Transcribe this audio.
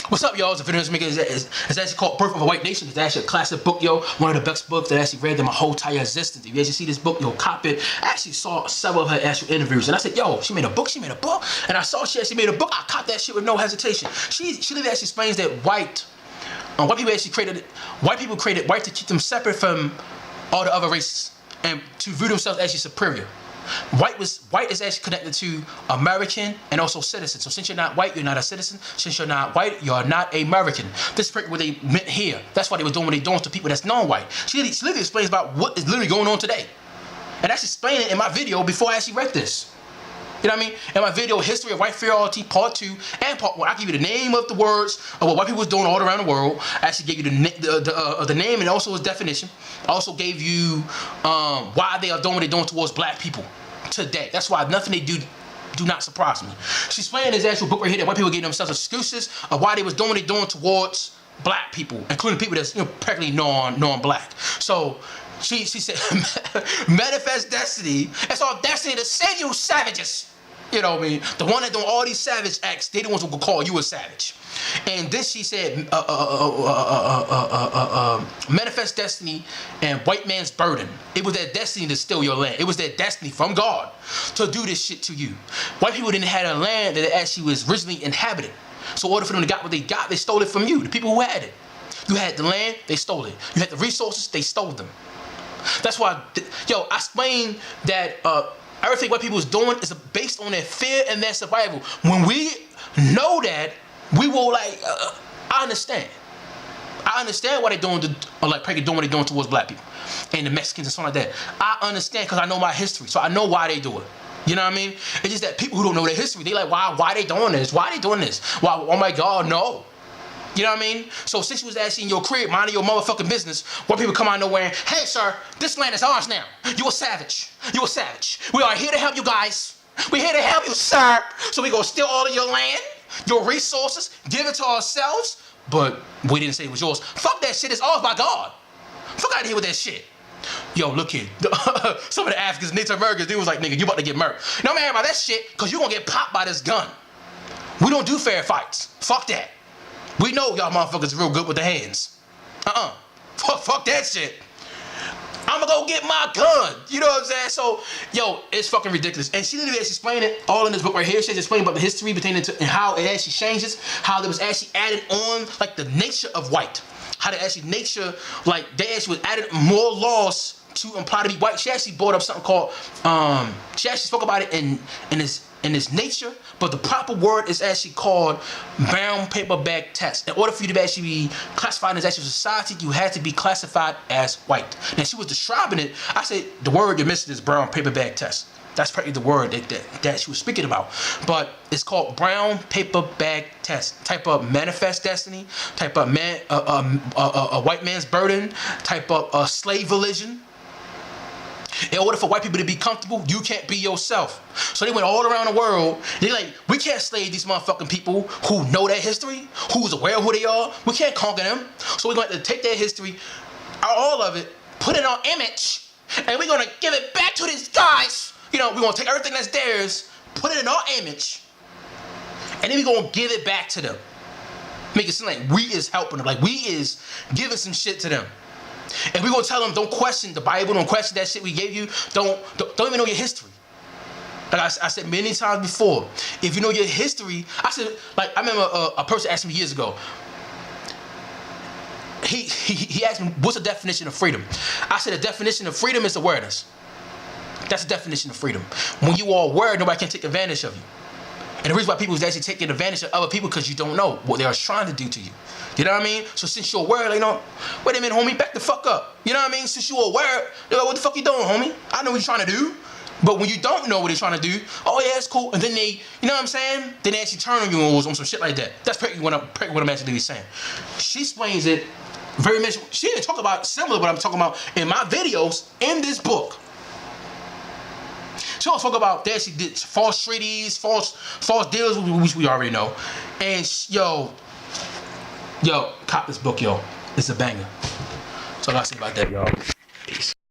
What's up, y'all? It's a video maker. It's actually called Birth of a White Nation. It's actually a classic book, yo. One of the best books that I actually read in my whole entire existence. If you actually see this book, yo, cop it. I actually saw several of her actual interviews, and I said, yo, she made a book. She made a book, and I saw she actually made a book. I copped that shit with no hesitation. She literally actually explains that white people created white to keep them separate from all the other races and to view themselves as superior. White is actually connected to American and also citizen. So since you're not white, you're not a citizen. Since you're not white, you're not American. This is what they meant here. That's why they were doing what they're doing to people that's non-white. She literally explains about what is literally going on today. And that's explained it in my video before I actually read this. You know what I mean? In my video, History of White Inferiority, Part 2 and Part 1, I give you the name of the words of what white people was doing all around the world. I actually gave you the name and also its definition. I also gave you why they are doing what they're doing towards black people today. That's why nothing they do not surprise me. She's playing this actual book right here that white people gave themselves excuses of why they was doing what they're doing towards black people, including people that's practically non-black. So she said, manifest destiny. That's our destiny to send you savages. You know what I mean? The one that doing all these savage acts, they the ones who will call you a savage. And this she said, manifest destiny and white man's burden. It was their destiny to steal your land. It was their destiny from God to do this shit to you. White people didn't have a land that actually was originally inhabited. So in order for them to get what they got, they stole it from you, the people who had it. You had the land, they stole it. You had the resources, they stole them. That's why, yo, I explained that everything white people is doing is based on their fear and their survival. When we know that, we will I understand. I understand why they're doing doing what they're doing towards black people and the Mexicans and something like that. I understand because I know my history, so I know why they do it. You know what I mean? It's just that people who don't know their history, they like, why they doing this? Why they doing this? Why? Oh my God, no. You know what I mean? So since you was actually in your crib, minding your motherfucking business, white people come out of nowhere and, hey sir, this land is ours now. You a savage. You a savage. We are here to help you guys. We're here to help you, sir. So we gonna steal all of your land, your resources, give it to ourselves, but we didn't say it was yours. Fuck that shit, it's ours by God. Fuck out of here with that shit. Yo, look here. Some of the Africans, Native Americans, they was like, nigga, you about to get murked. No man about that shit, cause you gonna get popped by this gun. We don't do fair fights. Fuck that. We know y'all motherfuckers real good with the hands. Fuck that shit. I'ma go get my gun. You know what I'm saying? So, yo, it's fucking ridiculous. And she literally actually explained it all in this book right here. She's explaining about the history between it and how it actually changes, how there was actually added on like the nature of white. How they actually nature, like they actually was added more laws to imply to be white. She actually brought up something called, she actually spoke about it in its nature, but the proper word is actually called brown paper bag test. In order for you to actually be classified as actual society, you had to be classified as white. Now she was describing it. I said the word you're missing is brown paper bag test. That's probably the word that she was speaking about. But it's called brown paper bag test. Type of manifest destiny. Type of a white man's burden. Type of slave religion. In order for white people to be comfortable, you can't be yourself. So they went all around the world. They like, we can't slave these motherfucking people who know their history, who's aware of who they are. We can't conquer them. So we're going to take their history, all of it, put it on image, and we're going to give it back to these guys. You know, we're going to take everything that's theirs, put it in our image, and then we're going to give it back to them. Make it seem like we is helping them, like we is giving some shit to them. And we're gonna tell them, don't question the Bible, don't question that shit we gave you, don't even know your history. Like I said many times before, if you know your history, I said, like I remember a person asked me years ago, he asked me, what's the definition of freedom? I said the definition of freedom is awareness. That's the definition of freedom. When you are aware, nobody can take advantage of you. And the reason why people is actually taking advantage of other people because you don't know what they are trying to do to you. You know what I mean? So since you're aware, like, you know, wait a minute, homie, back the fuck up. You know what I mean? Since you're aware, they're like, what the fuck you doing, homie? I know what you're trying to do. But when you don't know what they're trying to do, oh yeah, it's cool. And then they, you know what I'm saying? Then they actually turn on you on some shit like that. That's pretty what I'm actually saying. She explains it very much. She didn't talk about similar what I'm talking about in my videos in this book. She also talk about that she did false treaties, false deals, which we already know. And yo, cop this book, yo. It's a banger. So I gotta say about that, y'all.